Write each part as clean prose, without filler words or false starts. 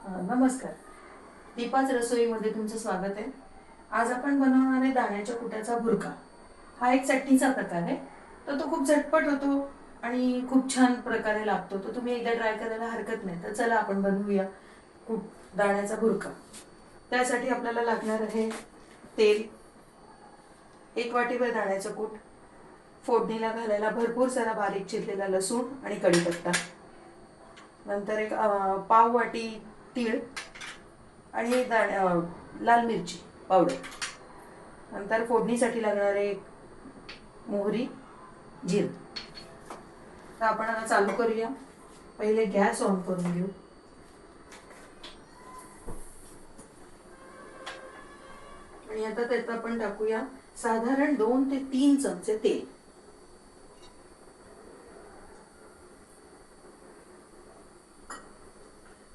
नमस्कार. दीपाच रसोईमध्ये तुमचं स्वागत आहे. आज आपण बनवणार आहे दाण्याच्या कुट्याचा भुर्का. हा एक चटणीचा प्रकार आहे. तर तो खूप झटपट होतो आणि खूप छान प्रकारे लागतो. तो तुम्ही एकदा ट्राय करायला हरकत नाही. तर चला आपण बनवूया दाण्याचा भुर्का. त्यासाठी आपल्याला लागणार आहे तेल, 1 वाटीभर दाण्याचं कूट, फोडणीला घालायला भरपूर सारा बारीक चिरलेला लसूण आणि कढीपत्ता, नंतर एक पाव वाटी तीळ आणि लाल मिरची पावडर, नंतर फोडणीसाठी लागणारे मोहरी, जिरं. तर आपण आता चालू करूया. पहिले गॅस ऑन करून घेऊ. आणि आता त्यात आपण टाकूया साधारण 2 ते 3 चमचे तेल.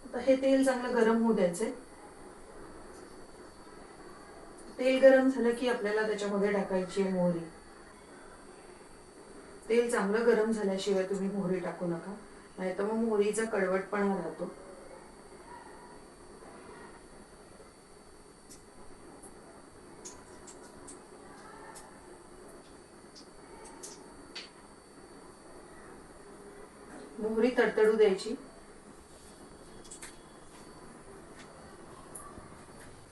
आता हे तेल चांगलं गरम होऊ द्यायचे. तेल गरम झालं की आपल्याला त्याच्यामध्ये टाकायची मोहरी. तेल चांगलं गरम झाल्याशिवाय तुम्ही मोहरी टाकू नका, नाहीतर मग मोहरीचा कडवटपणा राहतो. मोहरी तडतडू द्यायची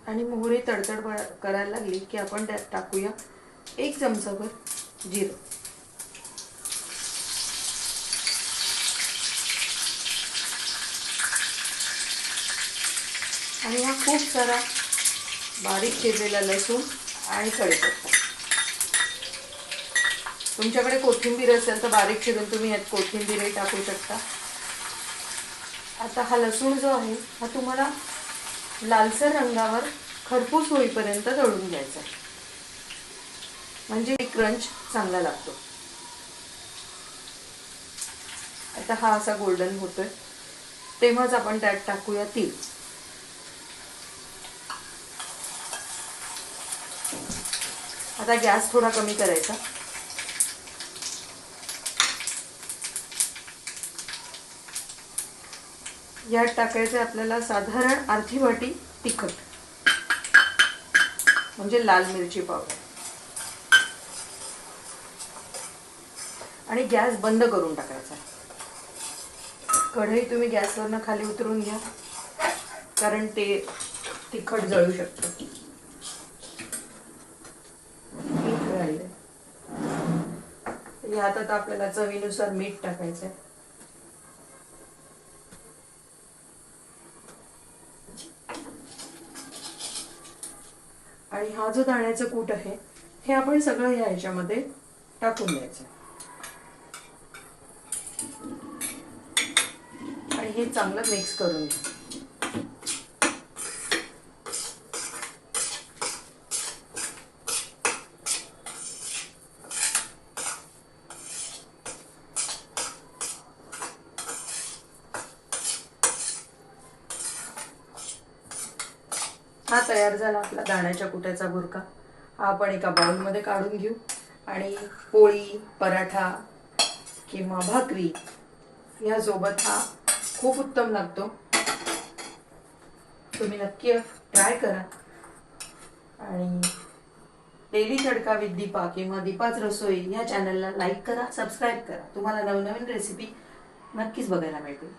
आणि मोहरी तडतड करायला लागली की आपण त्यात टाकूया 1 चमचाभर जिरं. आणि हा खूप सारा बारीक चिरलेला लसूण आणि कढीपत्ता. तुमच्याकडे कोथिंबीर असेल तर बारीक चिरून तुम्ही यात कोथिंबीरही टाकू शकता. आता हा लसूण जो आहे हा तुम्हाला लालसर रंगावर खरपूस होईपर्यंत तळून घ्यायचा, म्हणजे क्रंच चांगला लागतो. आता हा असा गोल्डन होतोय तेव्हाच आपण त्यात टाकूया तीळ. आता गॅस थोडा कमी करायचा. यात टाकायचे आपल्याला साधारण अर्धी वाटी तिखट, म्हणजे लाल मिरची पावडर. आणि गॅस बंद करून टाकायचा. कढई तुम्ही गॅसवरनं खाली उतरून घ्या, कारण ते तिखट जळू शकतं. यात आता आपल्याला चवीनुसार मीठ टाकायचंय. आणि हा जो दाण्याचं कूट आहे हे आपण सगळं या ह्याच्यामध्ये टाकून द्यायचं आणि हे चांगलं मिक्स करून घ्या. हा तयार झाला आपला दाण्याच्या कुट्याचा भुर्का. हा आपण एका बाउलमध्ये काढून घेऊ आणि पोळी, पराठा किंवा भाकरी यासोबत हा खूप उत्तम लागतो. तुम्ही नक्की ट्राय करा. आणि डेली तडका विथ दीपा किंवा दीपाच रसोई या चॅनलला लाईक करा, सबस्क्राईब करा. तुम्हाला नवनवीन रेसिपी नक्कीच बघायला मिळतील.